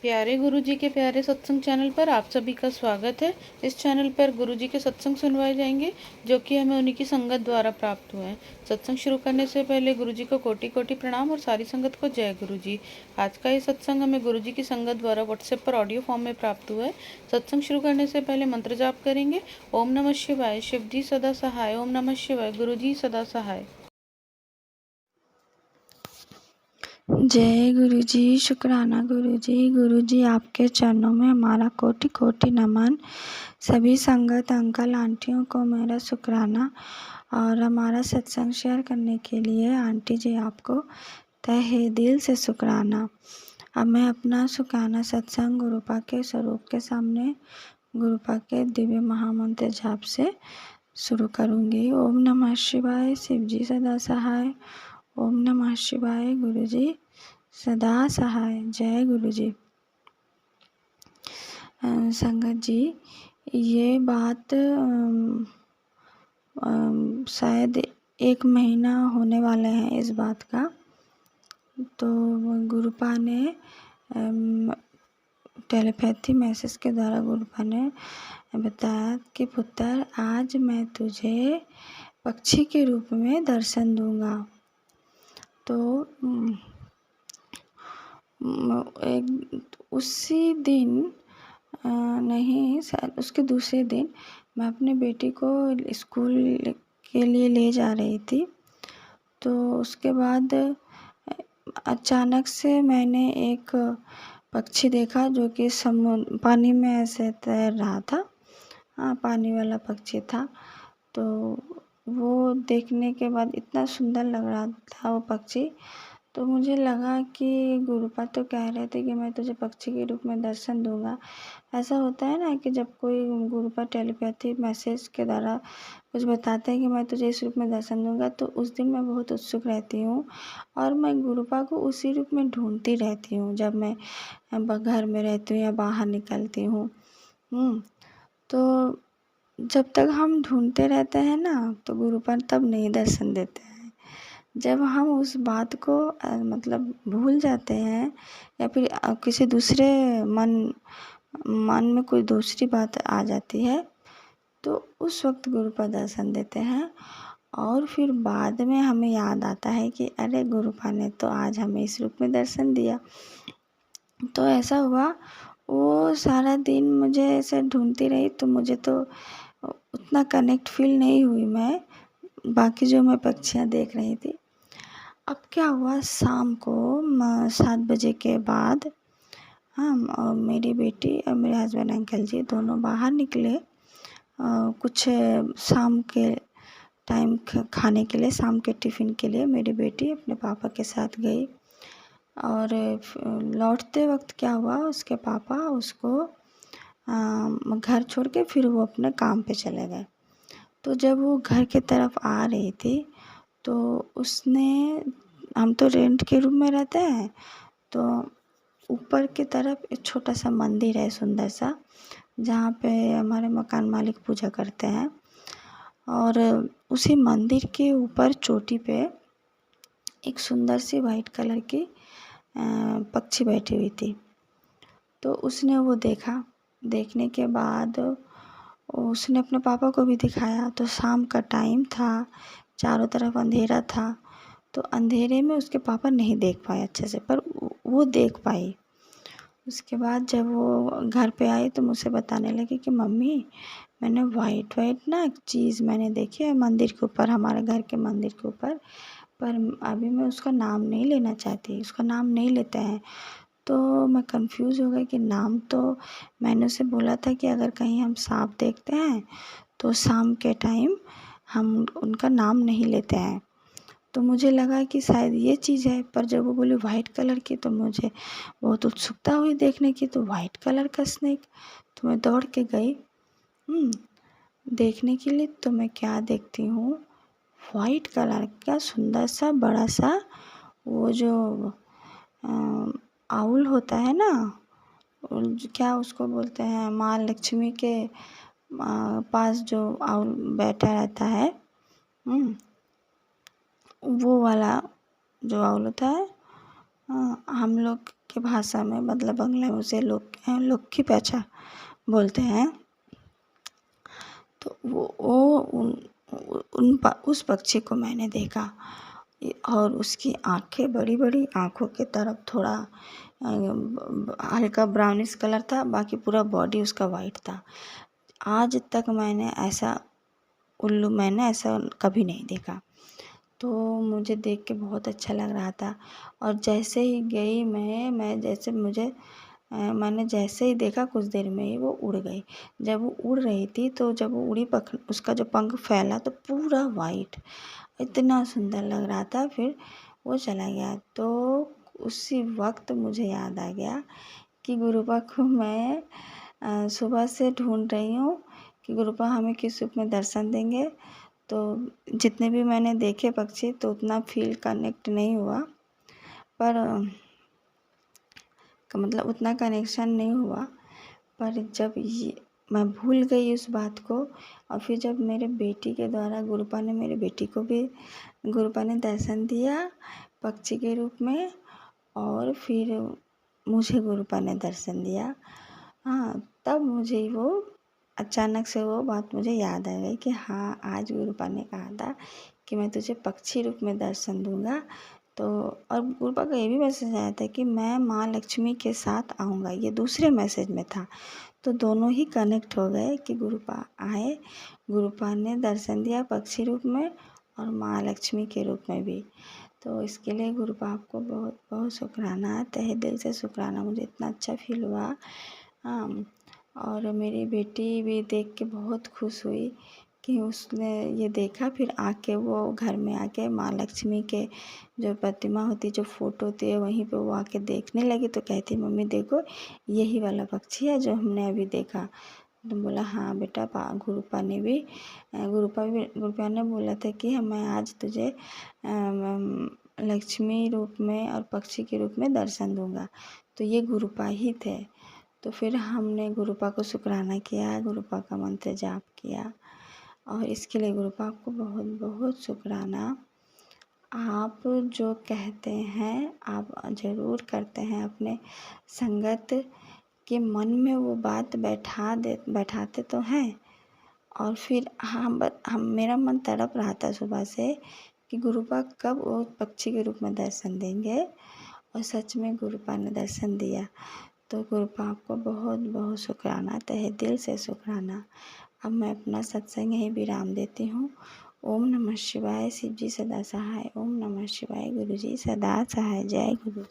प्यारे गुरुजी के प्यारे सत्संग चैनल पर आप सभी का स्वागत है। इस चैनल पर गुरुजी के सत्संग सुनवाए जाएंगे जो कि हमें उन्हीं की संगत द्वारा प्राप्त हुए हैं। सत्संग शुरू करने से पहले गुरुजी को कोटि कोटि प्रणाम और सारी संगत को जय गुरुजी। आज का ये सत्संग हमें गुरुजी की संगत द्वारा व्हाट्सएप पर ऑडियो फॉर्म में प्राप्त हुआ है। सत्संग शुरू करने से पहले मंत्र जाप करेंगे। ओम नमः शिवाय, शिव जी सदा सहाय। ओम नमः शिवाय, गुरुजी सदा सहाय। जय गुरुजी, शुक्राना गुरुजी। गुरुजी आपके चरणों में हमारा कोटि कोटि नमन। सभी संगत अंकल आंटियों को मेरा शुक्राना और हमारा सत्संग शेयर करने के लिए आंटी जी आपको तहे दिल से शुक्राना। अब मैं अपना शुक्राना सत्संग गुरुपा के स्वरूप के सामने गुरुपा के दिव्य महामंत्र जाप से शुरू करूँगी। ओम नमः शिवाय, शिव जी सदा सहाय। ओम नमः शिवाय, गुरुजी सदा सहाय। जय गुरुजी। संगत जी, ये बात शायद 1 महीना होने वाले हैं इस बात का। तो गुरुपा ने टेलीपैथी मैसेज के द्वारा गुरुपा ने बताया कि पुत्र, आज मैं तुझे पक्षी के रूप में दर्शन दूंगा। तो उसी दिन नहीं, शायद उसके दूसरे दिन मैं अपने बेटी को स्कूल के लिए ले जा रही थी। तो उसके बाद अचानक से मैंने एक पक्षी देखा जो कि पानी में ऐसे तैर रहा था। हाँ, पानी वाला पक्षी था। तो वो देखने के बाद इतना सुंदर लग रहा था वो पक्षी। तो मुझे लगा कि गुरुपा तो कह रहे थे कि मैं तुझे पक्षी के रूप में दर्शन दूंगा। ऐसा होता है ना कि जब कोई गुरुपा टेलीपैथी मैसेज के द्वारा कुछ बताते हैं कि मैं तुझे इस रूप में दर्शन दूंगा, तो उस दिन मैं बहुत उत्सुक रहती हूँ और मैं गुरुपा को उसी रूप में ढूंढती रहती हूँ जब मैं घर में रहती हूँ या बाहर निकलती हूँ। तो जब तक हम ढूंढते रहते हैं ना, तो गुरुपा तब नहीं दर्शन देते हैं। जब हम उस बात को मतलब भूल जाते हैं या फिर किसी दूसरे मन में कोई दूसरी बात आ जाती है, तो उस वक्त गुरुपा दर्शन देते हैं। और फिर बाद में हमें याद आता है कि अरे, गुरुपा ने तो आज हमें इस रूप में दर्शन दिया। तो ऐसा हुआ। वो सारा दिन मुझे ऐसे ढूंढती रही, तो मुझे तो उतना कनेक्ट फील नहीं हुई मैं बाकी जो मैं पक्षियाँ देख रही थी। अब क्या हुआ, शाम को 7 बजे के बाद हम और मेरी बेटी और मेरे हस्बैंड अंकल जी दोनों बाहर निकले कुछ शाम के टाइम खाने के लिए, शाम के टिफ़िन के लिए। मेरी बेटी अपने पापा के साथ गई और लौटते वक्त क्या हुआ, उसके पापा उसको घर छोड़ के फिर वो अपने काम पे चले गए। तो जब वो घर की तरफ आ रही थी, तो उसने, हम तो रेंट के रूम में रहते हैं, तो ऊपर की तरफ एक छोटा सा मंदिर है सुंदर सा, जहाँ पे हमारे मकान मालिक पूजा करते हैं। और उसी मंदिर के ऊपर चोटी पे एक सुंदर सी वाइट कलर की पक्षी बैठी हुई थी। तो उसने वो देखा। देखने के बाद उसने अपने पापा को भी दिखाया। तो शाम का टाइम था, चारों तरफ अंधेरा था, तो अंधेरे में उसके पापा नहीं देख पाए अच्छे से, पर वो देख पाई। उसके बाद जब वो घर पे आई तो मुझसे बताने लगी कि मम्मी, मैंने वाइट ना एक चीज़ मैंने देखी है मंदिर के ऊपर, हमारे घर के मंदिर के ऊपर, पर अभी मैं उसका नाम नहीं लेना चाहती, उसका नाम नहीं लेते हैं। तो मैं कंफ्यूज हो गई कि नाम तो मैंने उसे बोला था कि अगर कहीं हम सांप देखते हैं तो शाम के टाइम हम उनका नाम नहीं लेते हैं। तो मुझे लगा कि शायद ये चीज़ है, पर जब वो बोली वाइट कलर की तो मुझे बहुत उत्सुकता हुई देखने की। तो वाइट कलर का स्नेक, तो मैं दौड़ के गई देखने के लिए। तो मैं क्या देखती हूँ, वाइट कलर का सुंदर सा बड़ा सा वो जो आउल होता है ना, क्या उसको बोलते हैं, माँ लक्ष्मी के पास जो आउल बैठा रहता है, वो वाला जो आउल होता है, हम लोग के भाषा में मतलब बंगला में उसे लक्खी पैंचा बोलते हैं। तो उस पक्षी को मैंने देखा और उसकी आँखें बड़ी बड़ी, आँखों की तरफ थोड़ा हल्का ब्राउनिश कलर था, बाकी पूरा बॉडी उसका वाइट था। आज तक मैंने ऐसा कभी नहीं देखा। तो मुझे देख के बहुत अच्छा लग रहा था। और जैसे ही गई मैंने जैसे ही देखा कुछ देर में ही वो उड़ गई। जब वो उड़ रही थी तो जब वो उड़ी उसका जो पंख फैला तो पूरा वाइट, इतना सुंदर लग रहा था। फिर वो चला गया। तो उसी वक्त मुझे याद आ गया कि गुरुपा को मैं सुबह से ढूंढ रही हूँ कि गुरुपा हमें किस रूप में दर्शन देंगे। तो जितने भी मैंने देखे पक्षी तो उतना फील कनेक्ट नहीं हुआ, पर मतलब उतना कनेक्शन नहीं हुआ। पर जब मैं भूल गई उस बात को, और फिर जब मेरे बेटी के द्वारा गुरुपा ने मेरे बेटी को भी गुरुपा ने दर्शन दिया पक्षी के रूप में, और फिर मुझे गुरुपा ने दर्शन दिया। तब मुझे वो अचानक से वो बात मुझे याद आ गई कि हाँ, आज गुरुपा ने कहा था कि मैं तुझे पक्षी रूप में दर्शन दूंगा। तो और गुरुपा का ये भी मैसेज आया था कि मैं माँ लक्ष्मी के साथ आऊँगा, ये दूसरे मैसेज में था। तो दोनों ही कनेक्ट हो गए कि गुरुपा आए, गुरुपा ने दर्शन दिया पक्षी रूप में और माँ लक्ष्मी के रूप में भी। तो इसके लिए गुरुपा आपको बहुत बहुत शुक्राना, तहे दिल से शुक्राना। मुझे इतना अच्छा फील हुआ। और मेरी बेटी भी देख के बहुत खुश हुई कि उसने ये देखा। फिर आके वो घर में आके माँ लक्ष्मी के जो प्रतिमा होती, जो फ़ोटो होती है, वहीं पे वो आके देखने लगी। तो कहती मम्मी देखो यही वाला पक्षी है जो हमने अभी देखा। तो बोला हाँ बेटा, गुरुपा ने बोला था कि मैं आज तुझे लक्ष्मी रूप में और पक्षी के रूप में दर्शन दूंगा। तो ये गुरुपा ही थे। तो फिर हमने गुरुपा को शुक्राना किया, गुरुपा का मंत्र जाप किया, और इसके लिए गुरुपा आपको बहुत बहुत शुक्राना। आप जो कहते हैं आप ज़रूर करते हैं। अपने संगत के मन में वो बात बैठाते तो हैं। और फिर मेरा मन तड़प रहा था सुबह से कि गुरुपा कब वो पक्षी के रूप में दर्शन देंगे, और सच में गुरुपा ने दर्शन दिया। तो गुरुपा आपको बहुत बहुत शुक्राना, तहे दिल से शुक्राना। अब मैं अपना सत्संग यहीं विराम देती हूँ। ओम नमः शिवाय, शिव जी सदा सहाय। ओम नमः शिवाय, गुरु जी सदा सहाय। जय गुरु।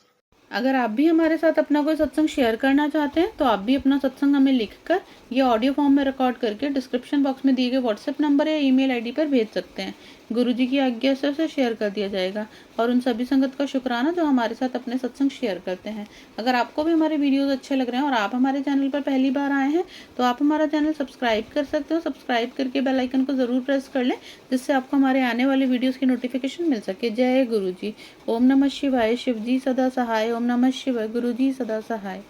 अगर आप भी हमारे साथ अपना कोई सत्संग शेयर करना चाहते हैं तो आप भी अपना सत्संग हमें लिखकर या ऑडियो फॉर्म में रिकॉर्ड करके डिस्क्रिप्शन बॉक्स में दिए गए व्हाट्सएप नंबर या ईमेल आईडी पर भेज सकते हैं। गुरुजी की आज्ञा से उसे शेयर कर दिया जाएगा। और उन सभी संगत का शुक्राना जो हमारे साथ अपने सत्संग शेयर करते हैं। अगर आपको भी हमारे वीडियोस अच्छे लग रहे हैं और आप हमारे चैनल पर पहली बार आए हैं तो आप हमारा चैनल सब्सक्राइब कर सकते हो। सब्सक्राइब करके बेल आइकन को जरूर प्रेस कर लें, जिससे आपको हमारे आने वाले वीडियोस की नोटिफिकेशन मिल सके। जय गुरु जी। ओम नमः शिवाय, शिव जी सदा सहाय। ओम नमः शिवाय, गुरु जी सदा सहाय।